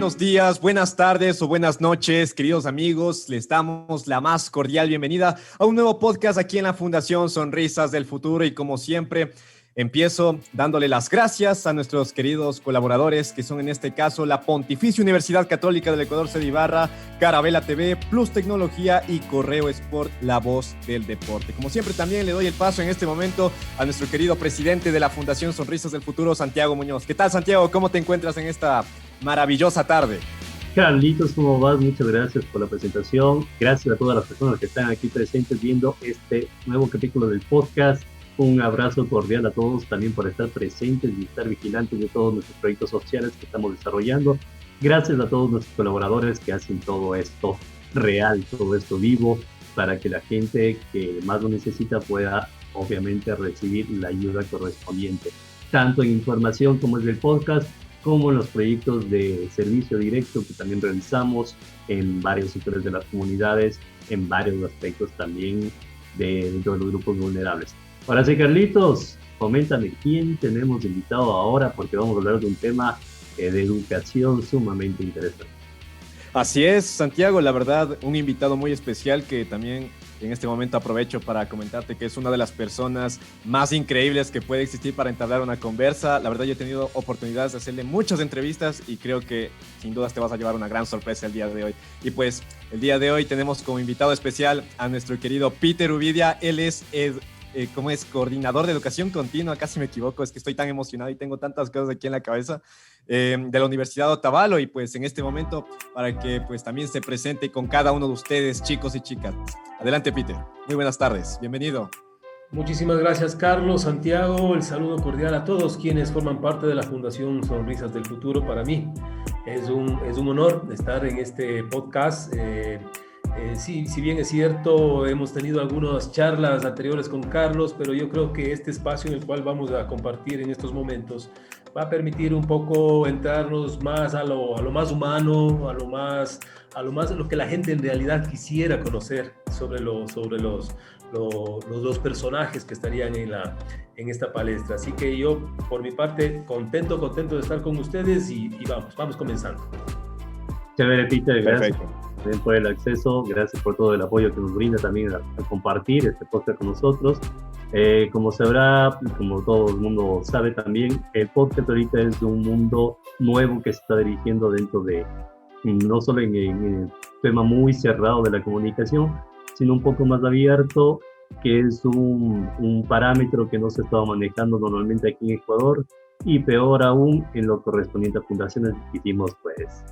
buenos días, buenas tardes o buenas noches, queridos amigos. Les damos la más cordial bienvenida a un nuevo podcast aquí en la Fundación Sonrisas del Futuro y como siempre empiezo dándole las gracias a nuestros queridos colaboradores que son en este caso la Pontificia Universidad Católica del Ecuador Sede Ibarra, Carabela TV, Plus Tecnología y Correo Sport, la voz del deporte. Como siempre también le doy el paso en este momento a nuestro querido presidente de la Fundación Sonrisas del Futuro, Santiago Muñoz. ¿Qué tal, Santiago? ¿Cómo te encuentras en esta maravillosa tarde? Carlitos, ¿cómo vas? Muchas gracias por la presentación. Gracias a todas las personas que están aquí presentes viendo este nuevo capítulo del podcast. Un abrazo cordial a todos también por estar presentes y estar vigilantes de todos nuestros proyectos sociales que estamos desarrollando. Gracias a todos nuestros colaboradores que hacen todo esto real, todo esto vivo, para que la gente que más lo necesita pueda obviamente recibir la ayuda correspondiente, tanto en información como es el podcast, como en los proyectos de servicio directo que también realizamos en varios sectores de las comunidades, en varios aspectos también dentro de los grupos vulnerables. Ahora sí, Carlitos, coméntame quién tenemos invitado ahora, porque vamos a hablar de un tema de educación sumamente interesante. Así es, Santiago, la verdad, un invitado muy especial que también en este momento aprovecho para comentarte que es una de las personas más increíbles que puede existir para entablar una conversa. La verdad, yo he tenido oportunidades de hacerle muchas entrevistas y creo que sin dudas te vas a llevar una gran sorpresa el día de hoy. Y pues el día de hoy tenemos como invitado especial a nuestro querido Peter Uvidia. Él es ¿cómo es? Coordinador de Educación Continua, casi me equivoco, es que estoy tan emocionado y tengo tantas cosas aquí en la cabeza, de la Universidad de Otavalo, y pues en este momento para que pues también se presente con cada uno de ustedes, chicos y chicas. Adelante, Peter. Muy buenas tardes, bienvenido. Muchísimas gracias, Carlos, Santiago. El saludo cordial a todos quienes forman parte de la Fundación Sonrisas del Futuro. Para mí es un honor estar en este podcast. Sí, si bien es cierto, hemos tenido algunas charlas anteriores con Carlos, pero yo creo que este espacio en el cual vamos a compartir en estos momentos va a permitir un poco entrarnos más a lo más humano, a lo que la gente en realidad quisiera conocer sobre los personajes que estarían en esta palestra. Así que yo, por mi parte, contento de estar con ustedes y vamos comenzando. Chévere, Peter, gracias. Perfecto. Por el acceso, gracias por todo el apoyo que nos brinda también a compartir este podcast con nosotros. Como sabrá, como todo el mundo sabe también, el podcast ahorita es un mundo nuevo que se está dirigiendo dentro de, no solo en el tema muy cerrado de la comunicación, sino un poco más abierto, que es un parámetro que no se estaba manejando normalmente aquí en Ecuador, y peor aún en lo correspondiente a fundaciones que quisimos pues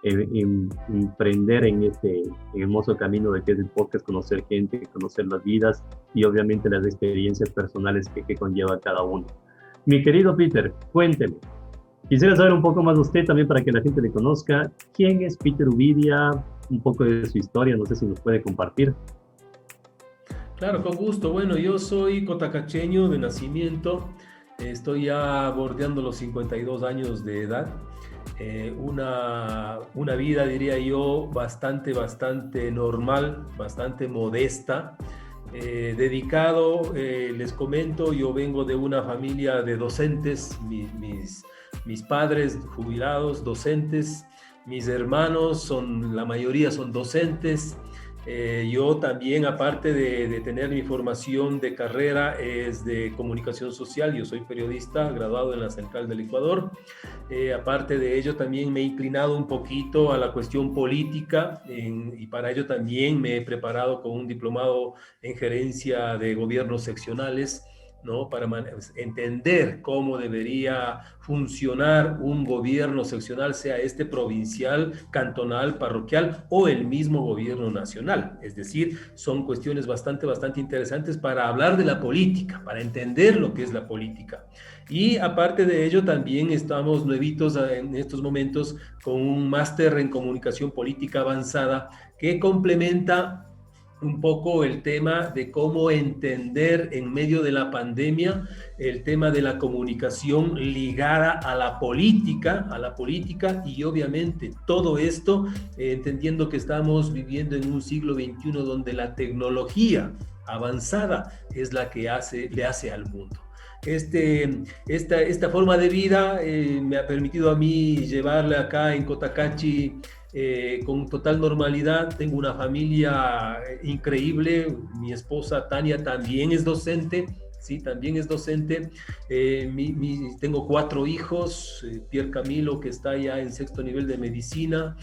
emprender en este hermoso camino de que es el podcast, conocer gente, conocer las vidas y obviamente las experiencias personales que conlleva cada uno. Mi querido Peter, cuénteme. Quisiera saber un poco más de usted también para que la gente le conozca. ¿Quién es Peter Uvidia? Un poco de su historia, no sé si nos puede compartir. Claro, con gusto. Bueno, yo soy cotacacheño de nacimiento. Estoy ya bordeando los 52 años de edad. Una vida, diría yo, bastante normal, bastante modesta, dedicado, les comento, yo vengo de una familia de docentes, mis padres jubilados, docentes, mis hermanos la mayoría son docentes. Yo también, aparte de tener mi formación de carrera, es de comunicación social. Yo soy periodista, graduado en la Central del Ecuador. Aparte de ello, también me he inclinado un poquito a la cuestión política y para ello también me he preparado con un diplomado en gerencia de gobiernos seccionales, ¿no? Para entender cómo debería funcionar un gobierno seccional, sea este provincial, cantonal, parroquial o el mismo gobierno nacional. Es decir, son cuestiones bastante interesantes para hablar de la política, para entender lo que es la política. Y aparte de ello, también estamos nuevitos en estos momentos con un máster en comunicación política avanzada que complementa un poco el tema de cómo entender en medio de la pandemia el tema de la comunicación ligada a la política y obviamente todo esto entendiendo que estamos viviendo en un siglo XXI donde la tecnología avanzada es la que le hace al mundo. esta forma de vida me ha permitido a mí llevarla acá en Cotacachi con total normalidad. Tengo una familia increíble. Mi esposa Tania también es docente. Sí, también es docente. Tengo 4 hijos, Pierre Camilo, que está ya en 6º nivel de medicina,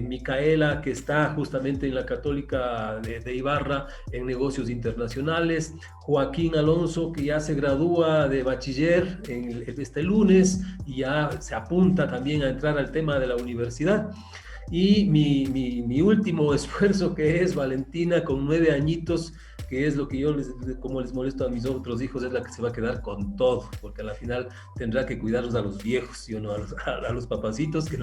Micaela, que está justamente en la Católica de Ibarra en negocios internacionales, Joaquín Alonso, que ya se gradúa de bachiller este lunes y ya se apunta también a entrar al tema de la universidad. Y mi último esfuerzo, que es Valentina, con 9 añitos, que es lo que yo, como les molesto a mis otros hijos, es la que se va a quedar con todo, porque a la final tendrá que cuidarnos a los viejos, ¿sí o no? A los papacitos que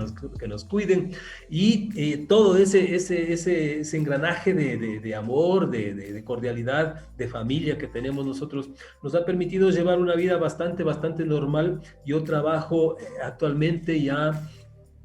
nos cuiden. Y todo ese engranaje de amor, de cordialidad, de familia que tenemos nosotros, nos ha permitido llevar una vida bastante normal. Yo trabajo actualmente ya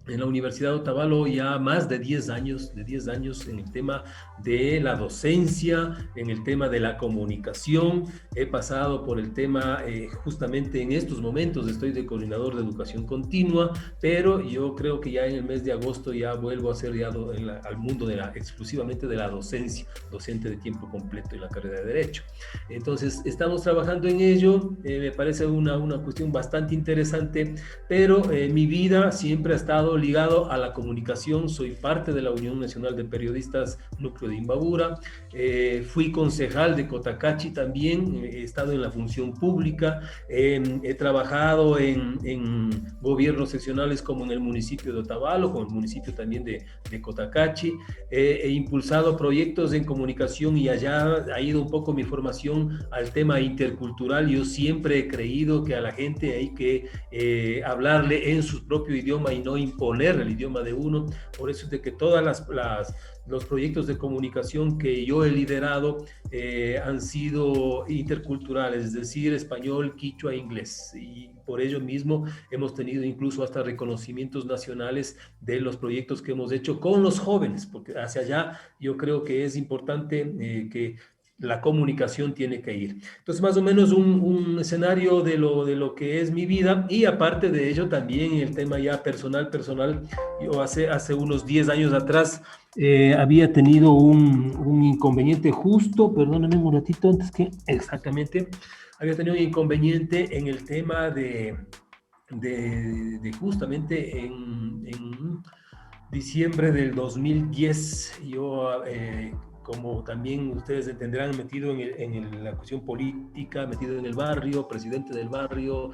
en la Universidad de Otavalo ya más de 10 años en el tema de la docencia, en el tema de la comunicación. He pasado por el tema, justamente en estos momentos estoy de coordinador de educación continua, pero yo creo que ya en el mes de agosto ya vuelvo a ser ya al mundo exclusivamente de la docencia, docente de tiempo completo en la carrera de Derecho. Entonces, estamos trabajando en ello. Me parece una cuestión bastante interesante, pero mi vida siempre ha estado ligado a la comunicación. Soy parte de la Unión Nacional de Periodistas Núcleo de Imbabura, fui concejal de Cotacachi también, he estado en la función pública, he trabajado en gobiernos seccionales como en el municipio de Otavalo, como el municipio también de Cotacachi, he impulsado proyectos en comunicación y allá ha ido un poco mi formación al tema intercultural. Yo siempre he creído que a la gente hay que hablarle en su propio idioma y no imponer el idioma de uno. Por eso es de que todas los proyectos de comunicación que yo he liderado han sido interculturales, es decir, español, quichua, inglés, y por ello mismo hemos tenido incluso hasta reconocimientos nacionales de los proyectos que hemos hecho con los jóvenes, porque hacia allá yo creo que es importante que la comunicación tiene que ir. Entonces, más o menos un escenario de lo que es mi vida, y aparte de ello también el tema ya personal, yo hace unos 10 años atrás había tenido un inconveniente justo, perdónenme un ratito antes que exactamente, había tenido un inconveniente en el tema de justamente en diciembre del 2010, yo como también ustedes entenderán, metido en la cuestión política, metido en el barrio, presidente del barrio,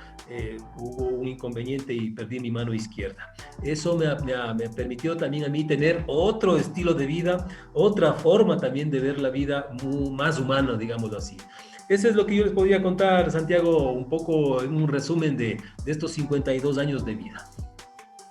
hubo un inconveniente y perdí mi mano izquierda. Eso me permitió también a mí tener otro estilo de vida, otra forma también de ver la vida más humana, digámoslo así. Eso es lo que yo les podría contar, Santiago, un poco en un resumen de estos 52 años de vida.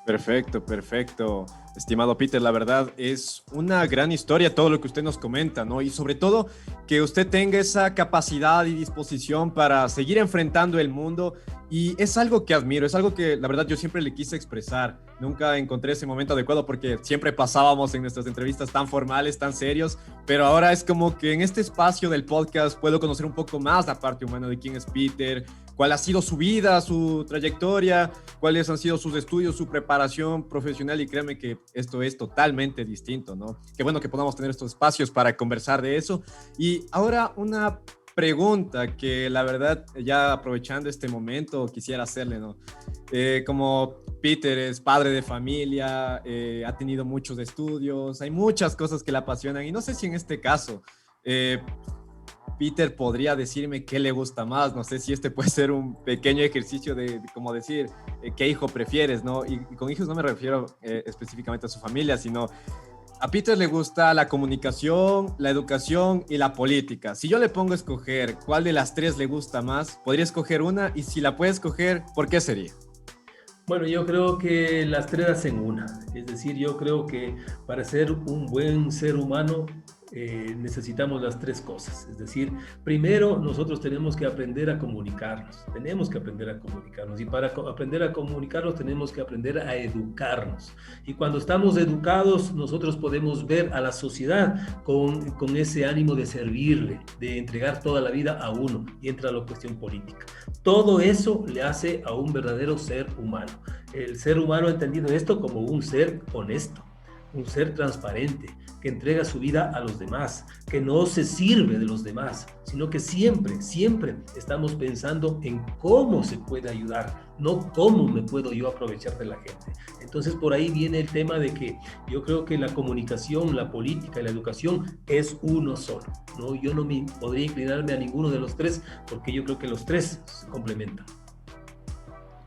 Perfecto. Estimado Peter, la verdad es una gran historia todo lo que usted nos comenta, ¿no? Y sobre todo que usted tenga esa capacidad y disposición para seguir enfrentando el mundo, y es algo que admiro, es algo que la verdad yo siempre le quise expresar. Nunca encontré ese momento adecuado porque siempre pasábamos en nuestras entrevistas tan formales, tan serios, pero ahora es como que en este espacio del podcast puedo conocer un poco más la parte humana de quién es Peter, cuál ha sido su vida, su trayectoria, cuáles han sido sus estudios, su preparación profesional, y créeme que esto es totalmente distinto, ¿no? Qué bueno que podamos tener estos espacios para conversar de eso. Y ahora una pregunta que la verdad, ya aprovechando este momento, quisiera hacerle, ¿no? Como Peter es padre de familia, ha tenido muchos estudios, hay muchas cosas que le apasionan, y no sé si en este caso Peter podría decirme qué le gusta más. No sé si este puede ser un pequeño ejercicio de como decir qué hijo prefieres, ¿no? Y con hijos no me refiero específicamente a su familia, sino a Peter le gusta la comunicación, la educación y la política. Si yo le pongo a escoger cuál de las 3 le gusta más, podría escoger una, y si la puede escoger, ¿por qué sería? Bueno, yo creo que las 3 hacen una. Es decir, yo creo que para ser un buen ser humano necesitamos las 3 cosas. Es decir, primero nosotros tenemos que aprender a comunicarnos, y para aprender a comunicarnos tenemos que aprender a educarnos, y cuando estamos educados nosotros podemos ver a la sociedad con ese ánimo de servirle, de entregar toda la vida a uno, y entra la cuestión política. Todo eso le hace a un verdadero ser humano. El ser humano ha entendido esto como un ser honesto, un ser transparente, que entrega su vida a los demás, que no se sirve de los demás, sino que siempre, siempre estamos pensando en cómo se puede ayudar, no cómo me puedo yo aprovechar de la gente. Entonces por ahí viene el tema de que yo creo que la comunicación, la política y la educación es uno solo, ¿no? Yo no me podría inclinarme a ninguno de los tres, porque yo creo que los tres se complementan.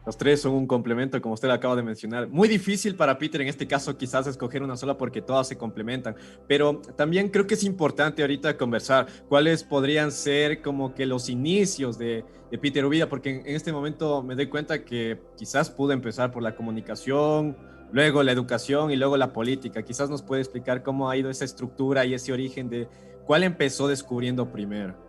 Los tres son un complemento, como usted acaba de mencionar. Muy difícil para Peter en este caso quizás escoger una sola porque todas se complementan, pero también creo que es importante ahorita conversar cuáles podrían ser como que los inicios de Peter Uvilla, porque en este momento me doy cuenta que quizás pudo empezar por la comunicación, luego la educación y luego la política. Quizás nos puede explicar cómo ha ido esa estructura y ese origen de cuál empezó descubriendo primero.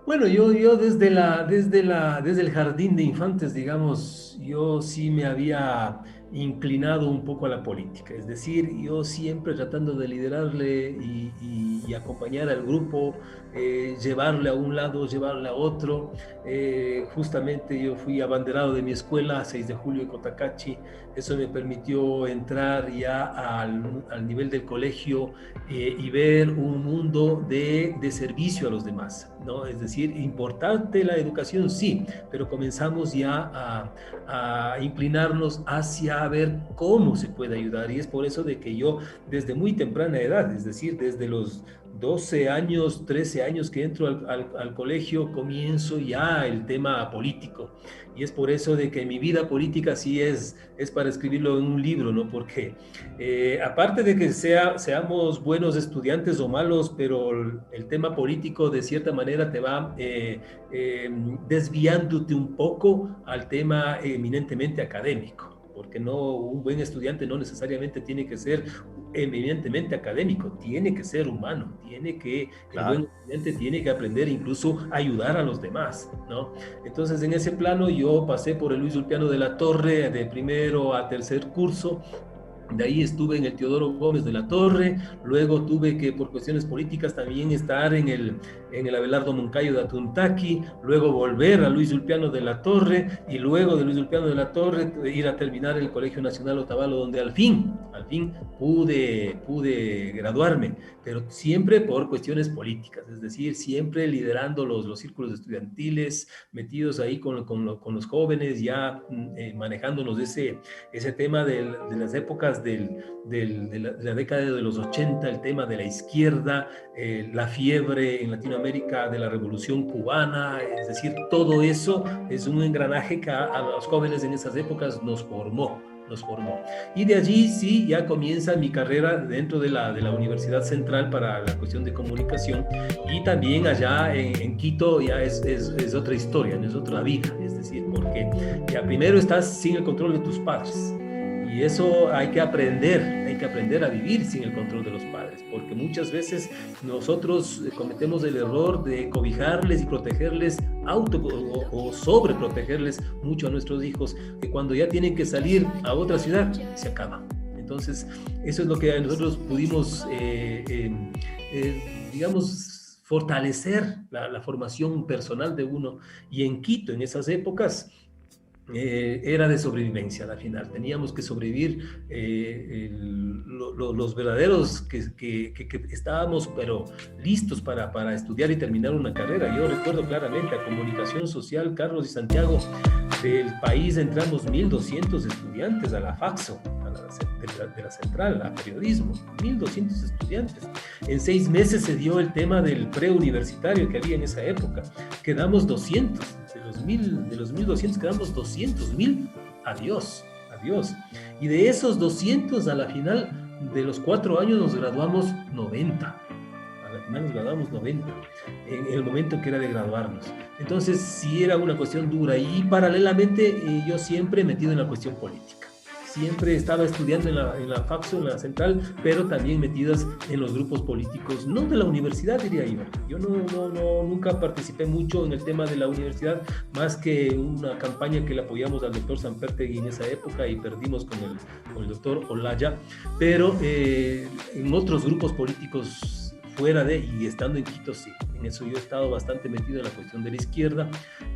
Bueno, yo desde el jardín de infantes, digamos, yo sí me había inclinado un poco a la política. Es decir, yo siempre tratando de liderarle y acompañar al grupo, llevarle a un lado, llevarle a otro. Justamente yo fui abanderado de mi escuela, 6 de julio de Cotacachi. Eso me permitió entrar ya al nivel del colegio y ver un mundo de servicio a los demás, ¿no? Es decir, importante la educación, sí, pero comenzamos ya a inclinarnos hacia ver cómo se puede ayudar, y es por eso de que yo desde muy temprana edad, es decir, desde los 12 años, 13 años que entro al colegio, comienzo ya el tema político. Y es por eso de que mi vida política sí es para escribirlo en un libro, ¿no? Porque aparte de que seamos buenos estudiantes o malos, pero el tema político de cierta manera te va desviándote un poco al tema eminentemente académico. Porque no, un buen estudiante no necesariamente tiene que ser eminentemente académico, tiene que ser humano, claro. El buen estudiante tiene que aprender incluso a ayudar a los demás, ¿no? Entonces, en ese plano yo pasé por el Luis Ulpiano de la Torre de primero a tercer curso. De ahí estuve en el Teodoro Gómez de la Torre, luego tuve que por cuestiones políticas también estar en el Abelardo Moncayo de Atuntaqui, luego volver a Luis Ulpiano de la Torre y luego de Luis Ulpiano de la Torre ir a terminar el Colegio Nacional Otavalo, donde al fin pude graduarme, pero siempre por cuestiones políticas, es decir, siempre liderando los círculos estudiantiles, metidos ahí con los jóvenes, ya manejándonos ese tema de las épocas de la década de los 80, el tema de la izquierda, la fiebre en Latinoamérica de la Revolución Cubana, es decir, todo eso es un engranaje que a los jóvenes en esas épocas nos formó. Y de allí sí, ya comienza mi carrera dentro de la Universidad Central para la cuestión de comunicación, y también allá en Quito ya es otra historia, no es otra vida, es decir, porque ya primero estás sin el control de tus padres. Y eso hay que aprender a vivir sin el control de los padres, porque muchas veces nosotros cometemos el error de cobijarles y protegerles o sobreprotegerles mucho a nuestros hijos, que cuando ya tienen que salir a otra ciudad, se acaba. Entonces, eso es lo que nosotros pudimos, digamos, fortalecer la formación personal de uno. Y en Quito, en esas épocas, era de sobrevivencia al final. Teníamos que sobrevivir los verdaderos que estábamos pero listos para estudiar y terminar una carrera. Yo recuerdo claramente a Comunicación Social, Carlos y Santiago, del país entramos 1.200 estudiantes a la FAXO, de la Central, a periodismo, 1.200 estudiantes. En 6 meses se dio el tema del preuniversitario que había en esa época. Quedamos 200, de los 1.200 quedamos 200.000, adiós. Y de esos 200 a la final de los 4 años nos graduamos 90. A la final nos graduamos 90, en el momento que era de graduarnos. Entonces sí era una cuestión dura, y paralelamente yo siempre metido en la cuestión política. Siempre estaba estudiando en la FAXO, en la Central, pero también metidas en los grupos políticos, no de la universidad, diría yo. Yo nunca participé mucho en el tema de la universidad, más que una campaña que le apoyamos al doctor Sanpertegui en esa época y perdimos con el doctor Olaya, pero en otros grupos políticos fuera de, y estando en Quito, sí. En eso yo he estado bastante metido en la cuestión de la izquierda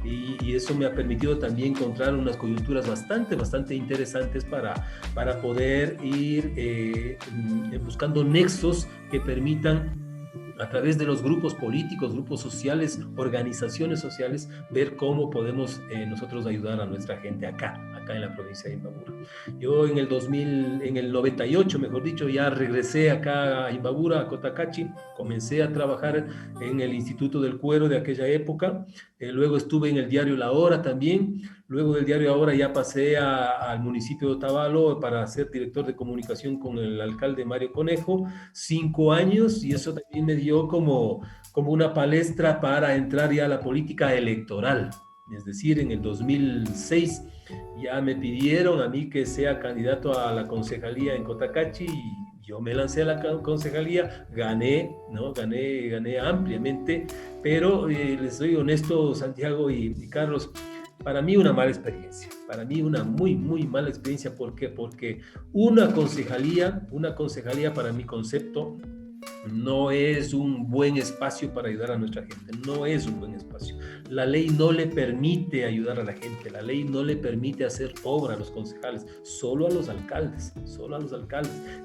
y eso me ha permitido también encontrar unas coyunturas bastante interesantes para poder ir buscando nexos que permitan, a través de los grupos políticos, grupos sociales, organizaciones sociales, ver cómo podemos nosotros ayudar a nuestra gente acá en la provincia de Imbabura. Yo en el 98, mejor dicho, ya regresé acá a Imbabura, a Cotacachi, comencé a trabajar en el Instituto del Cuero de aquella época, luego estuve en el diario La Hora también, luego del diario Ahora ya pasé al municipio de Otavalo para ser director de comunicación con el alcalde Mario Conejo, 5 años, y eso también me dio como una palestra para entrar ya a la política electoral. Es decir, en el 2006 ya me pidieron a mí que sea candidato a la concejalía en Cotacachi y yo me lancé a la concejalía, gané ampliamente, pero les soy honesto, Santiago y Carlos, para mí una mala experiencia, para mí una muy mala experiencia. ¿Por qué? Porque una concejalía para mi concepto no es un buen espacio para ayudar a nuestra gente, no es un buen espacio. La ley no le permite ayudar a la gente, la ley no le permite hacer obra a los concejales, solo a los alcaldes.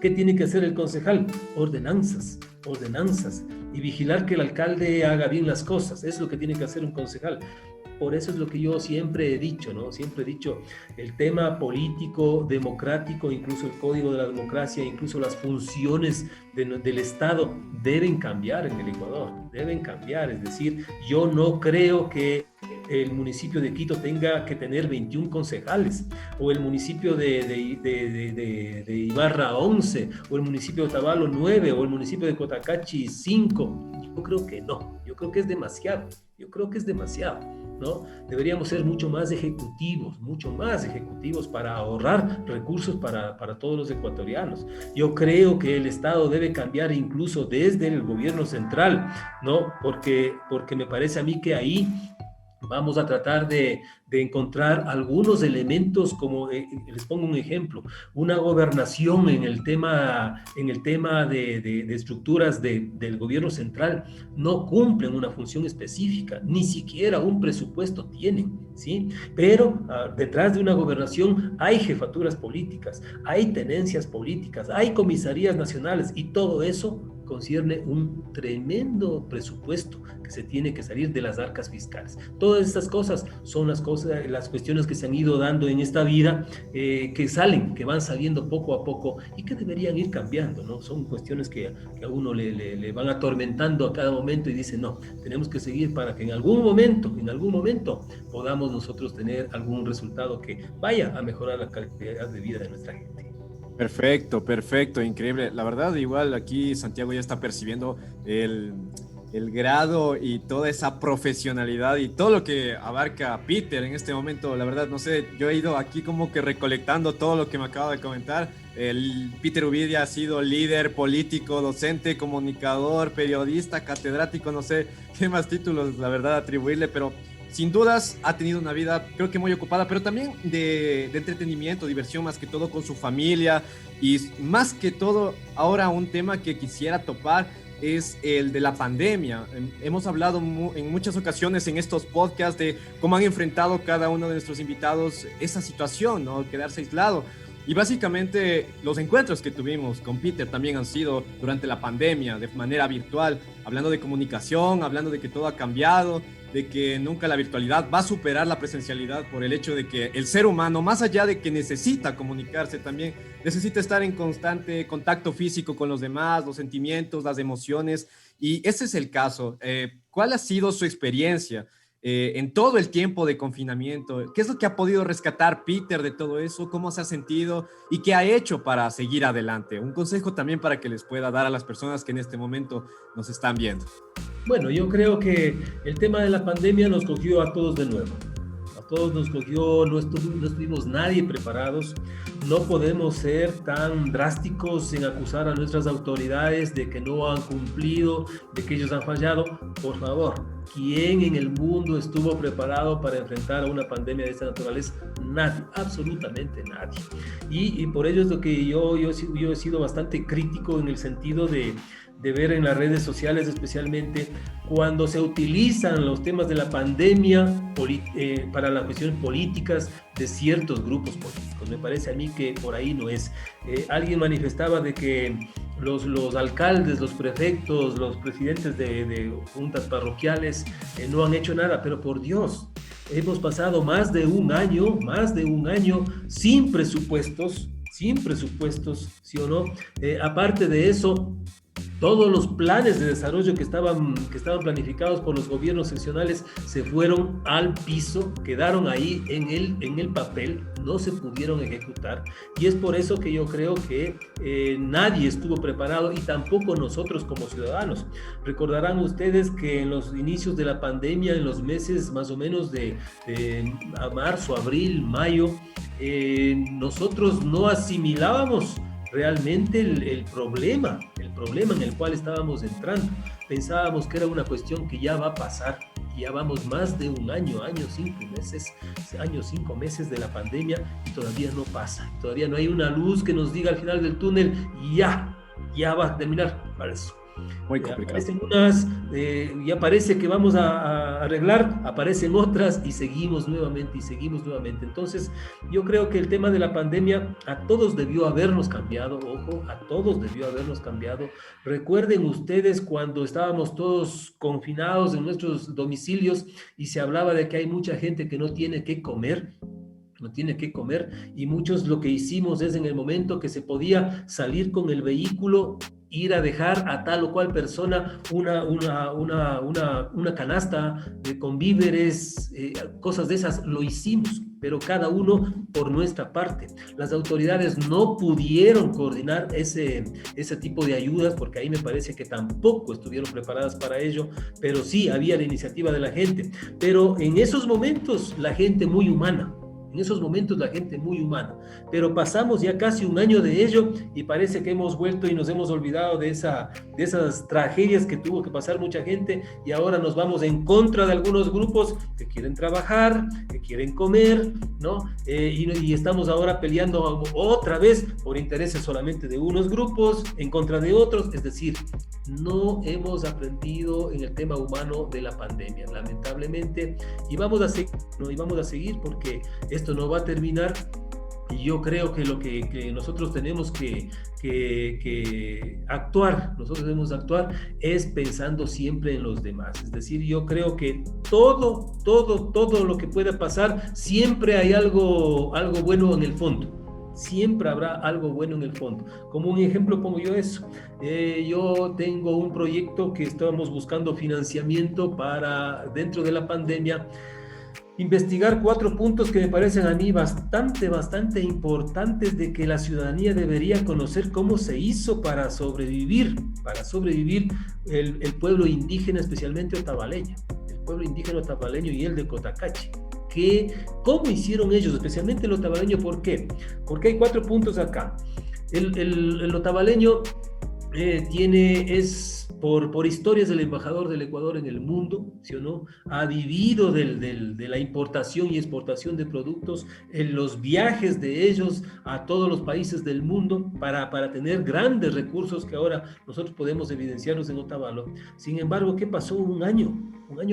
¿Qué tiene que hacer el concejal? Ordenanzas, y vigilar que el alcalde haga bien las cosas, es lo que tiene que hacer un concejal. Por eso es lo que yo siempre he dicho, ¿no? Siempre he dicho, el tema político, democrático, incluso el código de la democracia, incluso las funciones del Estado deben cambiar en el Ecuador, deben cambiar. Es decir, yo no creo que el municipio de Quito tenga que tener 21 concejales, o el municipio de Ibarra 11, o el municipio de Otavalo 9, o el municipio de Cotacachi 5. Yo creo que no, yo creo que es demasiado, ¿no? Deberíamos ser mucho más ejecutivos para ahorrar recursos para todos los ecuatorianos. Yo creo que el Estado debe cambiar incluso desde el gobierno central, ¿no? Porque me parece a mí que ahí vamos a tratar de encontrar algunos elementos, como les pongo un ejemplo, una gobernación en el tema de estructuras del gobierno central no cumplen una función específica, ni siquiera un presupuesto tienen, ¿sí? Pero detrás de una gobernación hay jefaturas políticas, hay tenencias políticas, hay comisarías nacionales, y todo eso concierne un tremendo presupuesto que se tiene que salir de las arcas fiscales. Todas estas cosas son las cuestiones que se han ido dando en esta vida, que van saliendo poco a poco y que deberían ir cambiando, ¿no? Son cuestiones que a uno le van atormentando a cada momento y dice, no, tenemos que seguir para que en algún momento podamos nosotros tener algún resultado que vaya a mejorar la calidad de vida de nuestra gente. Perfecto, increíble. La verdad, igual aquí Santiago ya está percibiendo el grado y toda esa profesionalidad y todo lo que abarca Peter en este momento. La verdad, no sé, yo he ido aquí como que recolectando todo lo que me acaba de comentar. El Peter Uvidia ha sido líder político, docente, comunicador, periodista, catedrático, no sé qué más títulos, la verdad, atribuirle, pero sin dudas ha tenido una vida, creo que muy ocupada, pero también de entretenimiento, diversión, más que todo con su familia. Y más que todo, ahora un tema que quisiera topar es el de la pandemia. Hemos hablado en muchas ocasiones en estos podcasts de cómo han enfrentado cada uno de nuestros invitados esa situación, ¿no? Quedarse aislado. Y básicamente los encuentros que tuvimos con Peter también han sido durante la pandemia, de manera virtual, hablando de comunicación, hablando de que todo ha cambiado, de que nunca la virtualidad va a superar la presencialidad por el hecho de que el ser humano, más allá de que necesita comunicarse, también necesita estar en constante contacto físico con los demás, los sentimientos, las emociones. Y ese es el caso. ¿Cuál ha sido su experiencia en todo el tiempo de confinamiento? ¿Qué es lo que ha podido rescatar Peter de todo eso? ¿Cómo se ha sentido? ¿Y qué ha hecho para seguir adelante? Un consejo también para que les pueda dar a las personas que en este momento nos están viendo. Bueno, yo creo que el tema de la pandemia nos cogió a todos de nuevo. A todos nos cogió, no estuvimos nadie preparados. No podemos ser tan drásticos en acusar a nuestras autoridades de que no han cumplido, de que ellos han fallado. Por favor, ¿quién en el mundo estuvo preparado para enfrentar a una pandemia de esta naturaleza? Nadie, absolutamente nadie. Y por ello es lo que yo he sido bastante crítico en el sentido de de ver en las redes sociales, especialmente cuando se utilizan los temas de la pandemia para las cuestiones políticas de ciertos grupos políticos. Me parece a mí que por ahí no es. Alguien manifestaba de que los alcaldes, los prefectos, los presidentes de juntas parroquiales no han hecho nada, pero por Dios, hemos pasado más de un año sin presupuestos, ¿sí o no? Aparte de eso, todos los planes de desarrollo que estaban planificados por los gobiernos seccionales se fueron al piso, quedaron ahí en el papel, no se pudieron ejecutar, y es por eso que yo creo que nadie estuvo preparado, y tampoco nosotros como ciudadanos. Recordarán ustedes que en los inicios de la pandemia, en los meses más o menos de marzo, abril, mayo, nosotros no asimilábamos realmente el problema en el cual estábamos entrando. Pensábamos que era una cuestión que ya va a pasar, y ya vamos más de un año, 5 meses de la pandemia, y todavía no pasa, todavía no hay una luz que nos diga al final del túnel, ya va a terminar. Para eso muy complicado. Aparecen unas, ya parece que vamos a arreglar, aparecen otras, y seguimos nuevamente. Entonces, yo creo que el tema de la pandemia a todos debió habernos cambiado, a todos debió habernos cambiado. Recuerden ustedes cuando estábamos todos confinados en nuestros domicilios y se hablaba de que hay mucha gente que no tiene que comer, y muchos lo que hicimos es, en el momento que se podía salir con el vehículo, ir a dejar a tal o cual persona una canasta con víveres, cosas de esas, lo hicimos, pero cada uno por nuestra parte. Las autoridades no pudieron coordinar ese tipo de ayudas, porque ahí me parece que tampoco estuvieron preparadas para ello, pero sí había la iniciativa de la gente. Pero en esos momentos la gente muy humana, pero pasamos ya casi un año de ello, y parece que hemos vuelto y nos hemos olvidado de esas tragedias que tuvo que pasar mucha gente, y ahora nos vamos en contra de algunos grupos que quieren trabajar, que quieren comer, ¿no? Y estamos ahora peleando otra vez por intereses solamente de unos grupos en contra de otros. Es decir, no hemos aprendido en el tema humano de la pandemia, lamentablemente, y vamos a seguir porque esto no va a terminar. Y yo creo que lo que nosotros tenemos que actuar, es pensando siempre en los demás. Es decir, yo creo que todo lo que pueda pasar, siempre hay algo bueno en el fondo. Siempre habrá algo bueno en el fondo. Como un ejemplo pongo yo eso. Yo tengo un proyecto que estábamos buscando financiamiento para, dentro de la pandemia, investigar 4 puntos que me parecen a mí bastante importantes, de que la ciudadanía debería conocer cómo se hizo para sobrevivir el pueblo indígena, especialmente otavaleño, el pueblo indígena otavaleño y el de Cotacachi. ¿Cómo hicieron ellos, especialmente el otavaleño? ¿Por qué? Porque hay 4 puntos acá. El otavaleño es por historias del embajador del Ecuador en el mundo, ¿sí o no? Ha vivido de la importación y exportación de productos, en los viajes de ellos a todos los países del mundo para tener grandes recursos que ahora nosotros podemos evidenciarlos en Otavalo. Sin embargo, ¿qué pasó? Un año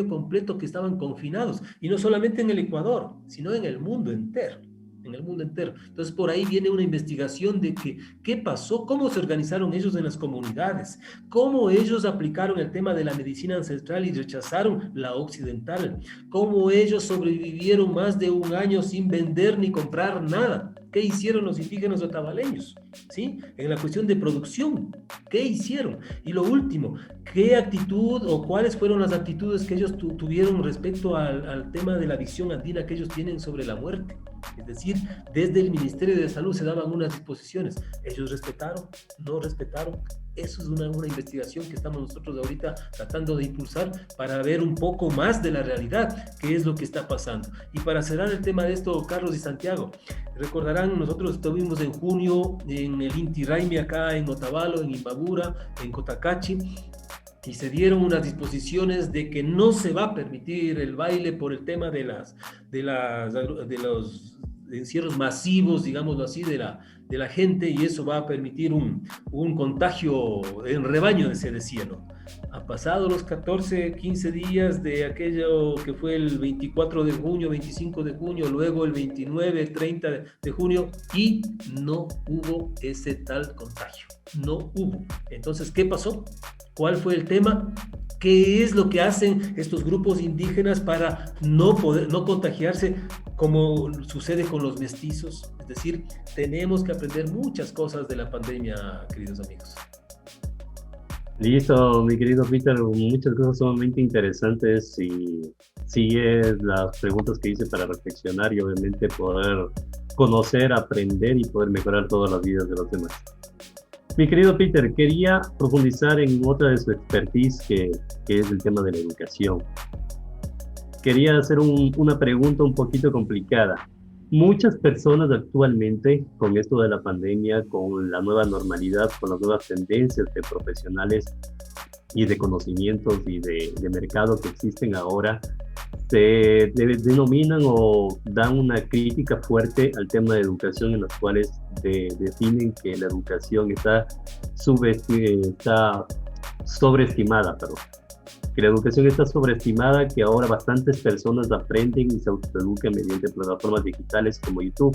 completo que estaban confinados, y no solamente en el Ecuador, sino en el mundo entero. Entonces, por ahí viene una investigación de qué pasó, cómo se organizaron ellos en las comunidades, cómo ellos aplicaron el tema de la medicina ancestral y rechazaron la occidental, cómo ellos sobrevivieron más de un año sin vender ni comprar nada. ¿Qué hicieron los indígenas otavaleños? ¿Sí? En la cuestión de producción, ¿qué hicieron? Y lo último, ¿qué actitud o cuáles fueron las actitudes que ellos tuvieron respecto al tema de la visión andina que ellos tienen sobre la muerte? Es decir, desde el Ministerio de Salud se daban unas disposiciones. ¿Ellos respetaron? ¿No respetaron? Eso es una investigación que estamos nosotros ahorita tratando de impulsar para ver un poco más de la realidad, qué es lo que está pasando. Y para cerrar el tema de esto, Carlos y Santiago, recordarán, nosotros estuvimos en junio en el Inti Raymi acá en Otavalo, en Imbabura, en Cotacachi, y se dieron unas disposiciones de que no se va a permitir el baile por el tema de los encierros masivos, digámoslo así, de la gente, y eso va a permitir un contagio en rebaño, se decía, ¿no? Ha pasado los 14, 15 días de aquello que fue el 24 de junio, 25 de junio, luego el 29, el 30 de junio, y no hubo ese tal contagio. No hubo. Entonces, ¿qué pasó? ¿Cuál fue el tema? ¿Qué es lo que hacen estos grupos indígenas para no contagiarse como sucede con los mestizos? Es decir, tenemos que aprender muchas cosas de la pandemia, queridos amigos. Listo, mi querido Peter, muchas cosas sumamente interesantes y sigues las preguntas que hice para reflexionar y obviamente poder conocer, aprender y poder mejorar todas las vidas de los demás. Mi querido Peter, quería profundizar en otra de su expertise que es el tema de la educación. Quería hacer una pregunta un poquito complicada. Muchas personas actualmente, con esto de la pandemia, con la nueva normalidad, con las nuevas tendencias de profesionales y de conocimientos y de mercado que existen ahora, se denominan o dan una crítica fuerte al tema de educación, en las cuales definen que la educación está sobreestimada, perdón. Que la educación está sobreestimada, que ahora bastantes personas aprenden y se autoeducan mediante plataformas digitales como YouTube.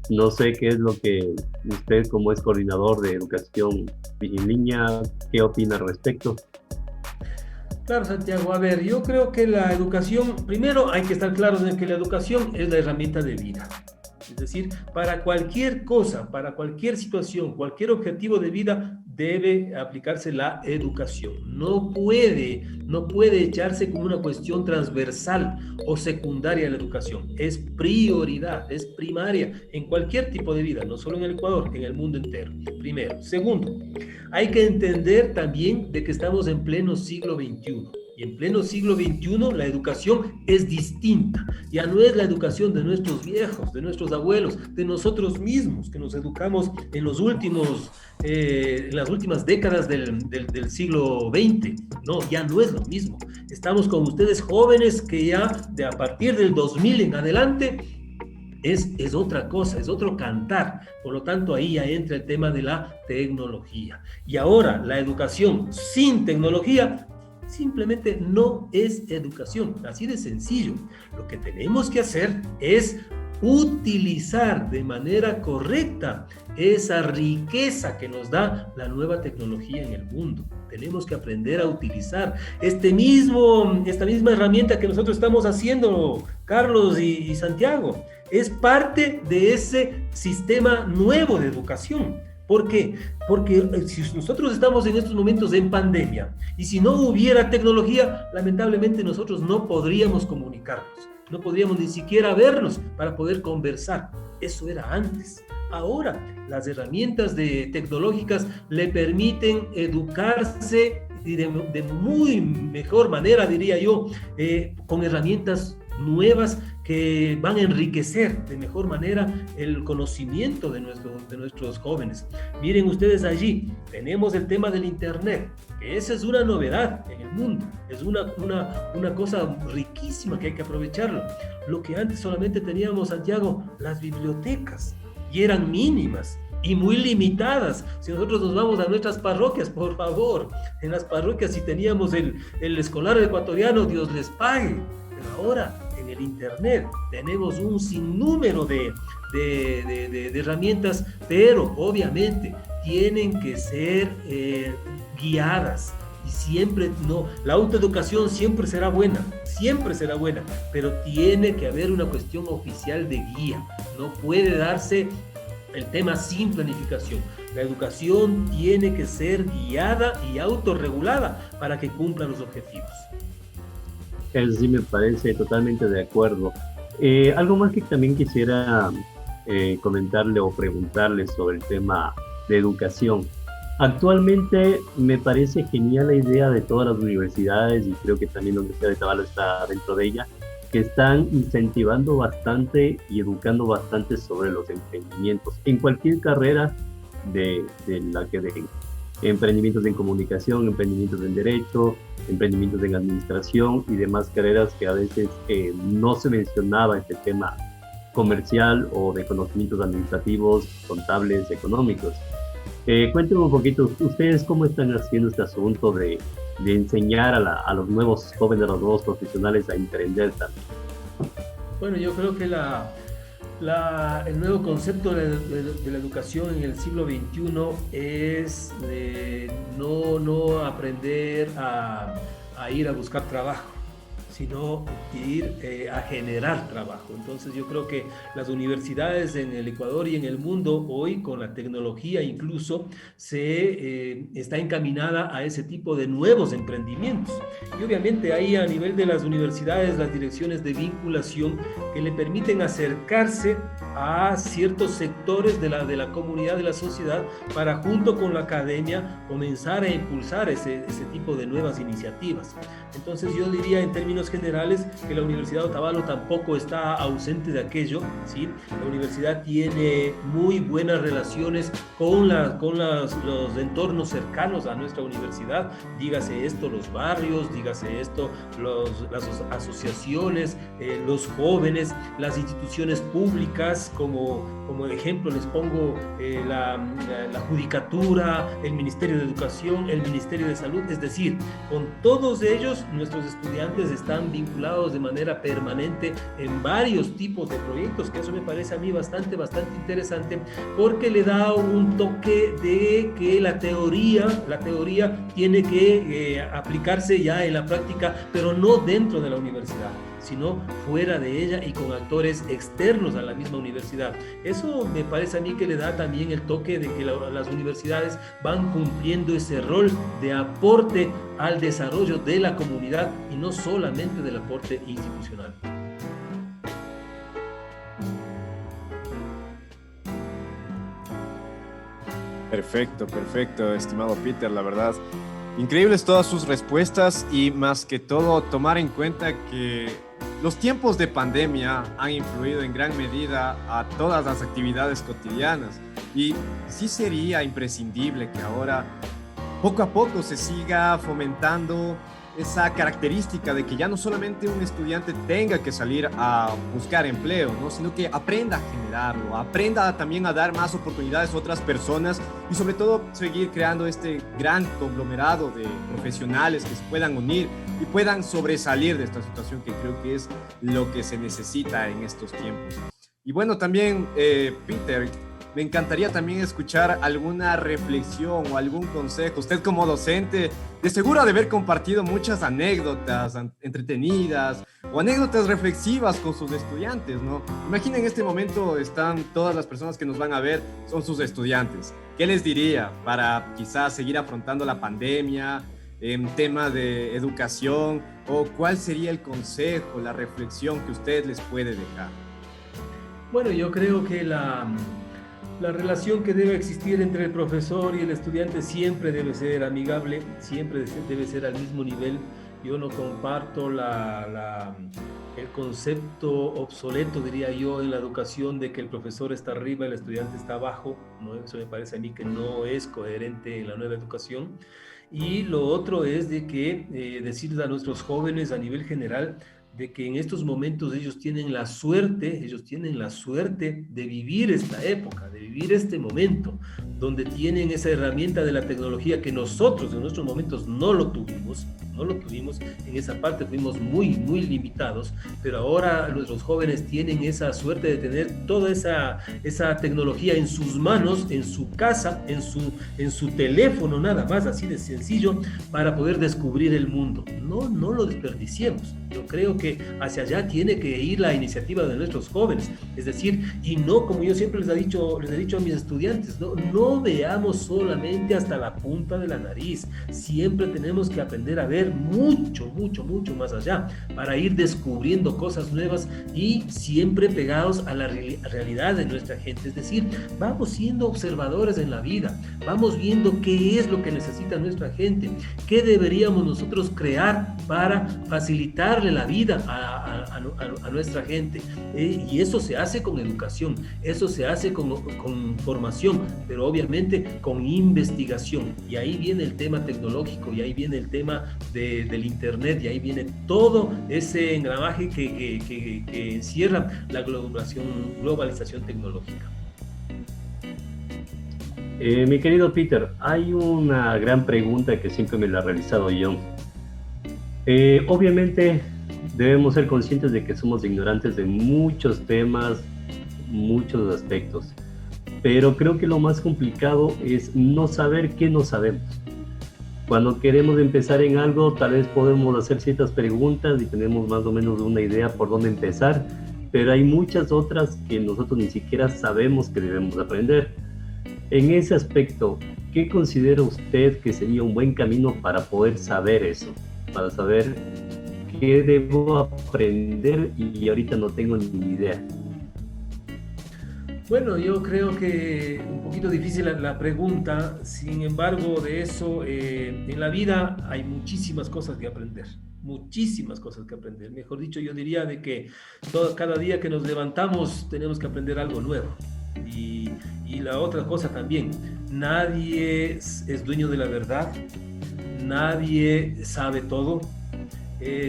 No sé qué es lo que usted, como es coordinador de educación en línea, qué opina al respecto. Claro, Santiago, a ver, yo creo que la educación, primero hay que estar claros en que la educación es la herramienta de vida. Es decir, para cualquier cosa, para cualquier situación, cualquier objetivo de vida, debe aplicarse la educación. No puede echarse como una cuestión transversal o secundaria la educación. Es prioridad, es primaria en cualquier tipo de vida, no solo en el Ecuador, en el mundo entero. Primero. Segundo, hay que entender también de que estamos en pleno siglo XXI. Y en pleno siglo XXI la educación es distinta. Ya no es la educación de nuestros viejos, de nuestros abuelos, de nosotros mismos, que nos educamos en las últimas décadas del siglo XX. No, ya no es lo mismo. Estamos con ustedes jóvenes que ya a partir del 2000 en adelante es otra cosa, es otro cantar. Por lo tanto, ahí ya entra el tema de la tecnología. Y ahora, la educación sin tecnología simplemente no es educación, así de sencillo. Lo que tenemos que hacer es utilizar de manera correcta esa riqueza que nos da la nueva tecnología en el mundo. Tenemos que aprender a utilizar esta misma herramienta que nosotros estamos haciendo, Carlos y Santiago. Es parte de ese sistema nuevo de educación. ¿Por qué? Porque si nosotros estamos en estos momentos en pandemia y si no hubiera tecnología, lamentablemente nosotros no podríamos comunicarnos, no podríamos ni siquiera vernos para poder conversar. Eso era antes. Ahora las herramientas tecnológicas le permiten educarse y de muy mejor manera, diría yo, con herramientas nuevas que van a enriquecer de mejor manera el conocimiento de nuestros jóvenes. Miren ustedes allí, tenemos el tema del Internet, que esa es una novedad en el mundo, es una cosa riquísima que hay que aprovecharlo. Lo que antes solamente teníamos, Santiago, las bibliotecas, y eran mínimas y muy limitadas. Si nosotros nos vamos a nuestras parroquias, por favor, en las parroquias si teníamos el escolar ecuatoriano, Dios les pague. Pero ahora en el Internet tenemos un sinnúmero de herramientas, pero obviamente tienen que ser guiadas. Y siempre la autoeducación siempre será buena, pero tiene que haber una cuestión oficial de guía. No puede darse el tema sin planificación. La educación tiene que ser guiada y autorregulada para que cumpla los objetivos. Eso sí me parece totalmente de acuerdo. Algo más que también quisiera comentarle o preguntarle sobre el tema de educación. Actualmente me parece genial la idea de todas las universidades, y creo que también la Universidad de Tabalo está dentro de ella, que están incentivando bastante y educando bastante sobre los emprendimientos en cualquier carrera de la que den. Emprendimientos en comunicación, emprendimientos en derecho, emprendimientos en administración y demás carreras que a veces no se mencionaba este tema comercial o de conocimientos administrativos, contables, económicos. Cuéntenme un poquito, ¿ustedes cómo están haciendo este asunto de enseñar a los nuevos jóvenes, a los nuevos profesionales a emprender también? Bueno, yo creo que el nuevo concepto de la educación en el siglo XXI es no aprender a ir a buscar trabajo, sino ir a generar trabajo. Entonces yo creo que las universidades en el Ecuador y en el mundo hoy, con la tecnología incluso, está encaminada a ese tipo de nuevos emprendimientos. Y obviamente ahí a nivel de las universidades, las direcciones de vinculación que le permiten acercarse a ciertos sectores de la comunidad, de la sociedad, para junto con la academia comenzar a impulsar ese tipo de nuevas iniciativas. Entonces yo diría en términos generales que la Universidad de Otavalo tampoco está ausente de aquello, ¿sí? La universidad tiene muy buenas relaciones con los entornos cercanos a nuestra universidad, dígase esto, los barrios, dígase esto, las asociaciones, los jóvenes, las instituciones públicas, como ejemplo les pongo la Judicatura, el Ministerio de Educación, el Ministerio de Salud, es decir, con todos ellos nuestros estudiantes están vinculados de manera permanente en varios tipos de proyectos, que eso me parece a mí bastante interesante, porque le da un toque de que la teoría tiene que aplicarse ya en la práctica, pero no dentro de la universidad, sino fuera de ella y con actores externos a la misma universidad. Eso me parece a mí que le da también el toque de que las universidades van cumpliendo ese rol de aporte al desarrollo de la comunidad y no solamente del aporte institucional. Perfecto, estimado Peter, la verdad. Increíbles todas sus respuestas y más que todo tomar en cuenta que los tiempos de pandemia han influido en gran medida a todas las actividades cotidianas y sí sería imprescindible que ahora poco a poco se siga fomentando esa característica de que ya no solamente un estudiante tenga que salir a buscar empleo, ¿no? Sino que aprenda a generarlo, aprenda también a dar más oportunidades a otras personas y sobre todo seguir creando este gran conglomerado de profesionales que se puedan unir y puedan sobresalir de esta situación, que creo que es lo que se necesita en estos tiempos. Y bueno, también, Peter, me encantaría también escuchar alguna reflexión o algún consejo. Usted como docente, de seguro ha de haber compartido muchas anécdotas entretenidas o anécdotas reflexivas con sus estudiantes, ¿no? Imaginen, en este momento están todas las personas que nos van a ver, son sus estudiantes. ¿Qué les diría para quizás seguir afrontando la pandemia en tema de educación? ¿O cuál sería el consejo, la reflexión que usted les puede dejar? Bueno, yo creo que la relación que debe existir entre el profesor y el estudiante siempre debe ser amigable, siempre debe ser al mismo nivel. Yo no comparto el concepto obsoleto, diría yo, en la educación de que el profesor está arriba y el estudiante está abajo, ¿no? Eso me parece a mí que no es coherente en la nueva educación. Y lo otro es de que decirles a nuestros jóvenes a nivel general de que en estos momentos ellos tienen la suerte de vivir esta época, de vivir este momento, donde tienen esa herramienta de la tecnología que nosotros en nuestros momentos no lo tuvimos, en esa parte fuimos muy limitados, pero ahora nuestros jóvenes tienen esa suerte de tener toda esa tecnología en sus manos, en su casa, en su teléfono, nada más, así de sencillo, para poder descubrir el mundo. No lo desperdiciemos. Yo creo que hacia allá tiene que ir la iniciativa de nuestros jóvenes, es decir, y no, como yo siempre les he dicho a mis estudiantes, no veamos solamente hasta la punta de la nariz, siempre tenemos que aprender a ver mucho más allá, para ir descubriendo cosas nuevas y siempre pegados a la realidad de nuestra gente, es decir, vamos siendo observadores en la vida, vamos viendo qué es lo que necesita nuestra gente, qué deberíamos nosotros crear para facilitarle la vida a nuestra gente, y eso se hace con educación, eso se hace con formación, pero obviamente con investigación, y ahí viene el tema tecnológico, y ahí viene el tema del Internet, y ahí viene todo ese engranaje que encierra la globalización tecnológica. Mi querido Peter, hay una gran pregunta que siempre me la he realizado yo. Obviamente debemos ser conscientes de que somos ignorantes de muchos temas, muchos aspectos, pero creo que lo más complicado es no saber qué no sabemos. Cuando queremos empezar en algo, tal vez podemos hacer ciertas preguntas y tenemos más o menos una idea por dónde empezar, pero hay muchas otras que nosotros ni siquiera sabemos que debemos aprender. En ese aspecto, ¿qué considera usted que sería un buen camino para poder saber eso? Para saber qué debo aprender y ahorita no tengo ni idea. Bueno, yo creo que un poquito difícil la pregunta, sin embargo, de eso, en la vida hay muchísimas cosas que aprender, muchísimas cosas que aprender. Mejor dicho, yo diría de que cada día que nos levantamos tenemos que aprender algo nuevo. Y la otra cosa también, nadie es dueño de la verdad, nadie sabe todo.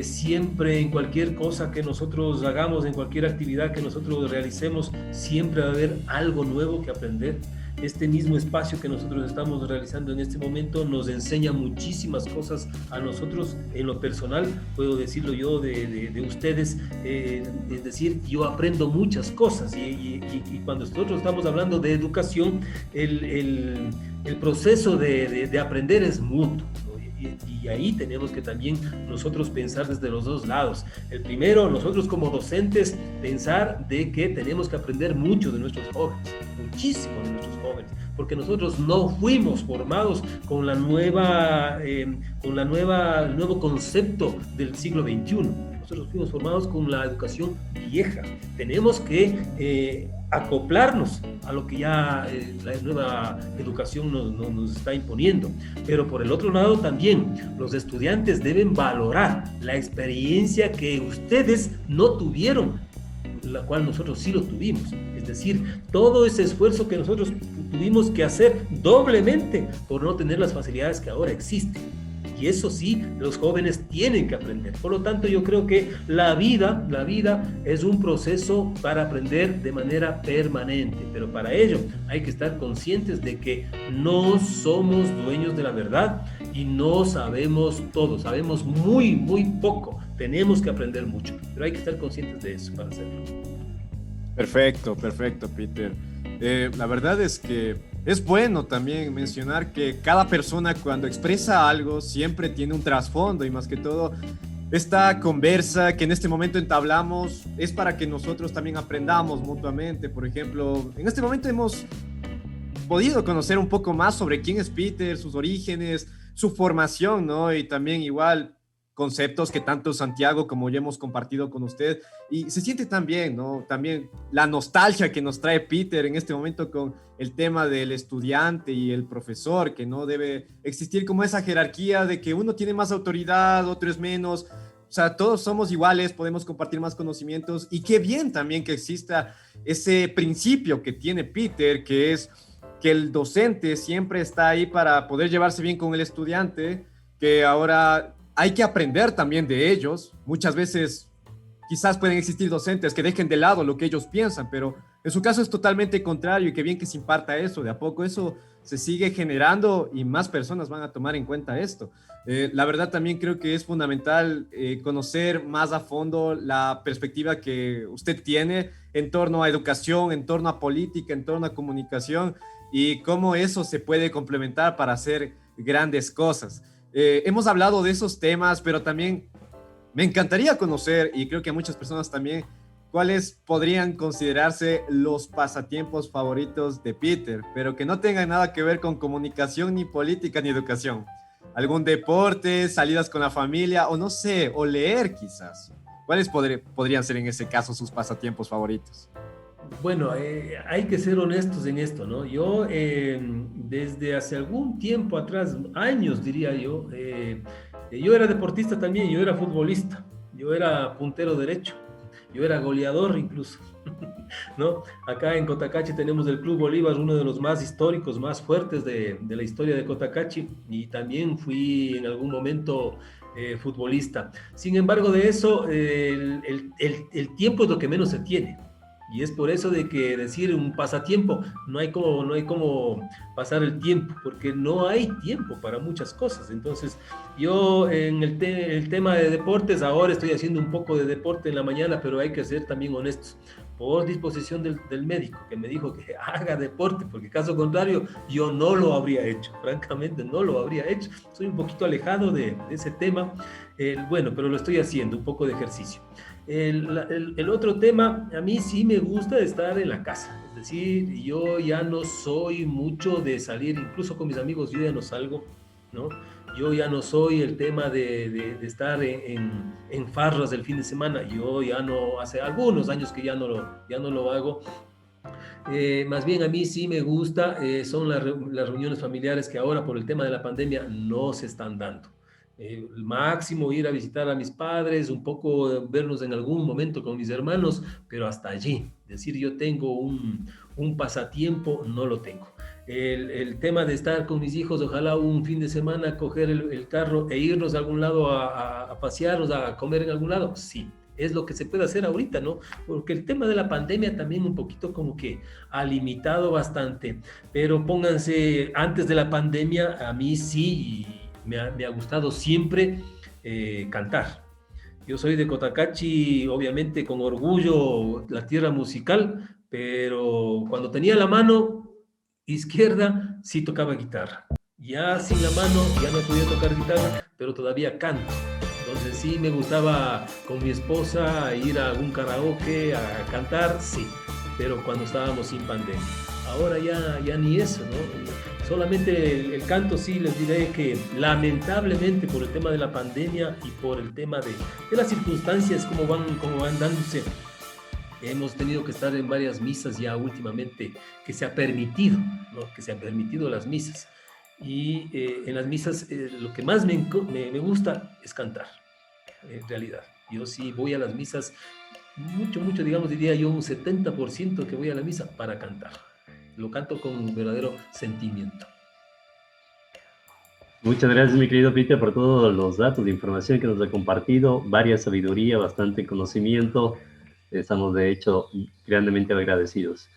Siempre en cualquier cosa que nosotros hagamos, en cualquier actividad que nosotros realicemos, siempre va a haber algo nuevo que aprender. Este mismo espacio que nosotros estamos realizando en este momento nos enseña muchísimas cosas a nosotros. En lo personal, puedo decirlo yo de ustedes, es decir, yo aprendo muchas cosas y cuando nosotros estamos hablando de educación, el proceso de aprender es mutuo. Y ahí tenemos que también nosotros pensar desde los dos lados. El primero, nosotros como docentes, pensar de que tenemos que aprender mucho de nuestros jóvenes, muchísimo de nuestros jóvenes, porque nosotros no fuimos formados con el nuevo concepto del siglo XXI. Nosotros fuimos formados con la educación vieja. Tenemos que acoplarnos a lo que ya la nueva educación nos está imponiendo. Pero por el otro lado también, los estudiantes deben valorar la experiencia que ustedes no tuvieron, la cual nosotros sí lo tuvimos. Es decir, todo ese esfuerzo que nosotros tuvimos que hacer doblemente por no tener las facilidades que ahora existen. Y eso sí, los jóvenes tienen que aprender. Por lo tanto, yo creo que la vida es un proceso para aprender de manera permanente. Pero para ello hay que estar conscientes de que no somos dueños de la verdad y no sabemos todo. Sabemos muy, muy poco. Tenemos que aprender mucho. Pero hay que estar conscientes de eso para hacerlo. Perfecto, Peter. La verdad es que es bueno también mencionar que cada persona cuando expresa algo siempre tiene un trasfondo y más que todo esta conversa que en este momento entablamos es para que nosotros también aprendamos mutuamente. Por ejemplo, en este momento hemos podido conocer un poco más sobre quién es Peter, sus orígenes, su formación, ¿no? Y también igual conceptos que tanto Santiago como yo hemos compartido con usted y se siente tan bien, ¿no? También la nostalgia que nos trae Peter en este momento con el tema del estudiante y el profesor, que no debe existir como esa jerarquía de que uno tiene más autoridad, otro es menos. O sea, todos somos iguales, podemos compartir más conocimientos y qué bien también que exista ese principio que tiene Peter, que es que el docente siempre está ahí para poder llevarse bien con el estudiante, que ahora hay que aprender también de ellos. Muchas veces quizás pueden existir docentes que dejen de lado lo que ellos piensan, pero en su caso es totalmente contrario y qué bien que se imparta eso. De a poco eso se sigue generando y más personas van a tomar en cuenta esto. La verdad también creo que es fundamental conocer más a fondo la perspectiva que usted tiene en torno a educación, en torno a política, en torno a comunicación y cómo eso se puede complementar para hacer grandes cosas. Hemos hablado de esos temas, pero también me encantaría conocer, y creo que a muchas personas también, cuáles podrían considerarse los pasatiempos favoritos de Peter, pero que no tengan nada que ver con comunicación, ni política, ni educación. Algún deporte, salidas con la familia, o no sé, o leer quizás. ¿Cuáles podrían ser en ese caso sus pasatiempos favoritos? Bueno, hay que ser honestos en esto, ¿no? Yo, desde hace algún tiempo atrás, años diría yo, yo era deportista también, yo era futbolista, yo era puntero derecho, yo era goleador incluso, ¿no? Acá en Cotacachi tenemos el Club Bolívar, uno de los más históricos, más fuertes de la historia de Cotacachi, y también fui en algún momento futbolista. Sin embargo, de eso, el tiempo es lo que menos se tiene. Y es por eso de que decir un pasatiempo, no hay como pasar el tiempo, porque no hay tiempo para muchas cosas. Entonces, yo en el tema de deportes, ahora estoy haciendo un poco de deporte en la mañana, pero hay que ser también honestos. Por disposición del médico, que me dijo que haga deporte, porque caso contrario, yo no lo habría hecho. Francamente, no lo habría hecho. Soy un poquito alejado de ese tema. Bueno, pero lo estoy haciendo, un poco de ejercicio. El otro tema, a mí sí me gusta estar en la casa, es decir, yo ya no soy mucho de salir, incluso con mis amigos yo ya no salgo, ¿no? Yo ya no soy el tema de estar en farras del fin de semana, yo ya no, hace algunos años que ya no lo hago. Más bien a mí sí me gusta, son las reuniones familiares que ahora por el tema de la pandemia no se están dando. El máximo ir a visitar a mis padres, un poco vernos en algún momento con mis hermanos, pero hasta allí. Decir yo tengo un pasatiempo, no lo tengo. El tema de estar con mis hijos, ojalá un fin de semana coger el carro e irnos a algún lado a pasearnos, a comer en algún lado, sí. Es lo que se puede hacer ahorita, ¿no? Porque el tema de la pandemia también un poquito como que ha limitado bastante, pero pónganse, antes de la pandemia, a mí sí me ha gustado siempre cantar. Yo soy de Cotacachi, obviamente con orgullo, la tierra musical, pero cuando tenía la mano izquierda, sí tocaba guitarra. Ya sin la mano, ya no podía tocar guitarra, pero todavía canto. Entonces sí me gustaba con mi esposa ir a algún karaoke, a cantar, sí, pero cuando estábamos sin pandemia. Ahora ya ni eso, ¿no? Solamente el canto sí les diré que lamentablemente por el tema de la pandemia y por el tema de las circunstancias como van dándose, hemos tenido que estar en varias misas ya últimamente que se ha permitido, ¿no? Que se han permitido las misas. Y en las misas lo que más me gusta es cantar, en realidad. Yo sí voy a las misas, mucho, digamos, diría yo un 70% que voy a la misa para cantar. Lo canto con un verdadero sentimiento. Muchas gracias, mi querido Peter, por todos los datos de información que nos ha compartido, varias sabiduría, bastante conocimiento. Estamos, de hecho, grandemente agradecidos.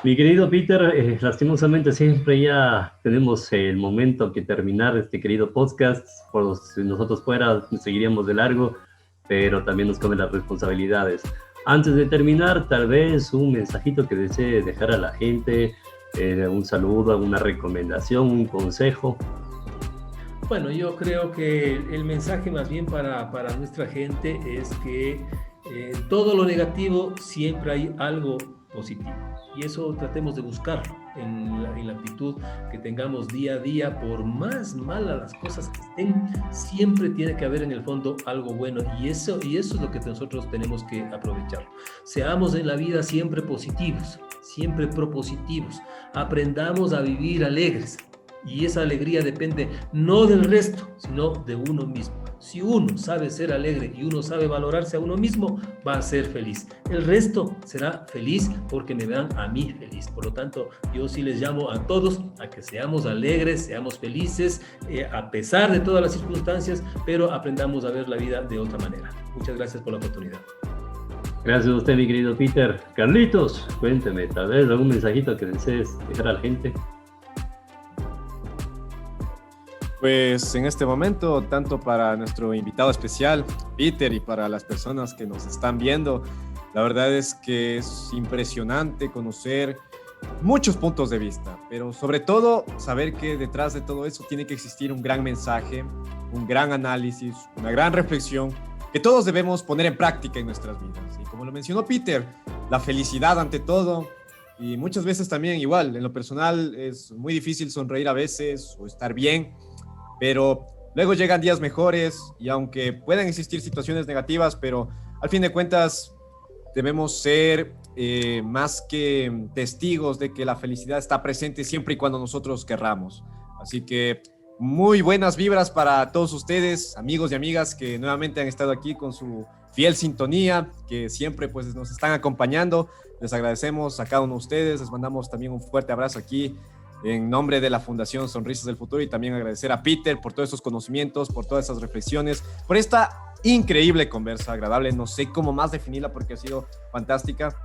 Mi querido Peter, lastimosamente siempre ya tenemos el momento que terminar este querido podcast. Por si nosotros fuera, seguiríamos de largo, pero también nos comen las responsabilidades. Antes de terminar, tal vez un mensajito que desee dejar a la gente, un saludo, una recomendación, un consejo. Bueno, yo creo que el mensaje más bien para nuestra gente es que todo lo negativo siempre hay algo positivo. Y eso tratemos de buscarlo en la actitud que tengamos día a día. Por más malas las cosas que estén, siempre tiene que haber en el fondo algo bueno. Y eso es lo que nosotros tenemos que aprovechar. Seamos en la vida siempre positivos, siempre propositivos. Aprendamos a vivir alegres. Y esa alegría depende no del resto, sino de uno mismo. Si uno sabe ser alegre y uno sabe valorarse a uno mismo, va a ser feliz. El resto será feliz porque me vean a mí feliz. Por lo tanto, yo sí les llamo a todos a que seamos alegres, seamos felices, a pesar de todas las circunstancias, pero aprendamos a ver la vida de otra manera. Muchas gracias por la oportunidad. Gracias a usted, mi querido Peter. Carlitos, cuénteme, tal vez algún mensajito que desees dejar a la gente. Pues en este momento, tanto para nuestro invitado especial, Peter, y para las personas que nos están viendo, la verdad es que es impresionante conocer muchos puntos de vista, pero sobre todo saber que detrás de todo eso tiene que existir un gran mensaje, un gran análisis, una gran reflexión que todos debemos poner en práctica en nuestras vidas. Y como lo mencionó Peter, la felicidad ante todo, y muchas veces también igual, en lo personal es muy difícil sonreír a veces o estar bien, pero luego llegan días mejores y aunque puedan existir situaciones negativas, pero al fin de cuentas debemos ser más que testigos de que la felicidad está presente siempre y cuando nosotros querramos. Así que muy buenas vibras para todos ustedes, amigos y amigas que nuevamente han estado aquí con su fiel sintonía, que siempre pues nos están acompañando. Les agradecemos a cada uno de ustedes, les mandamos también un fuerte abrazo aquí en nombre de la Fundación Sonrisas del Futuro, y también agradecer a Peter por todos esos conocimientos, por todas esas reflexiones, por esta increíble conversa, agradable. No sé cómo más definirla porque ha sido fantástica.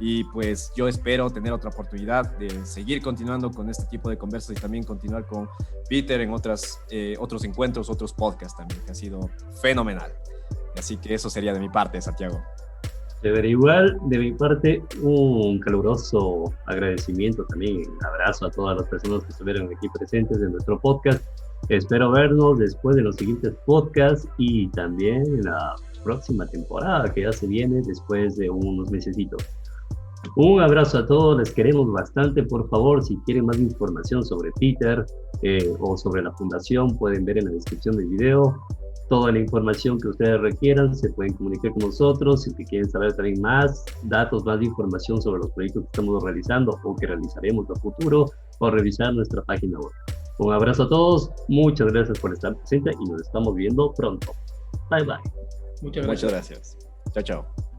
Y pues yo espero tener otra oportunidad de seguir continuando con este tipo de conversas y también continuar con Peter en otros encuentros, otros podcasts también, que ha sido fenomenal. Así que eso sería de mi parte, Santiago. De igual, de mi parte, un caluroso agradecimiento también, un abrazo a todas las personas que estuvieron aquí presentes en nuestro podcast. Espero vernos después de los siguientes podcasts y también en la próxima temporada que ya se viene después de unos mesecitos. Un abrazo a todos, les queremos bastante. Por favor, si quieren más información sobre Peter o sobre la fundación, pueden ver en la descripción del video toda la información que ustedes requieran. Se pueden comunicar con nosotros si quieren saber también más datos, más información sobre los proyectos que estamos realizando o que realizaremos en el futuro, o revisar nuestra página web. Un abrazo a todos, muchas gracias por estar presente y nos estamos viendo pronto. Bye bye. Muchas gracias. Chao, chao.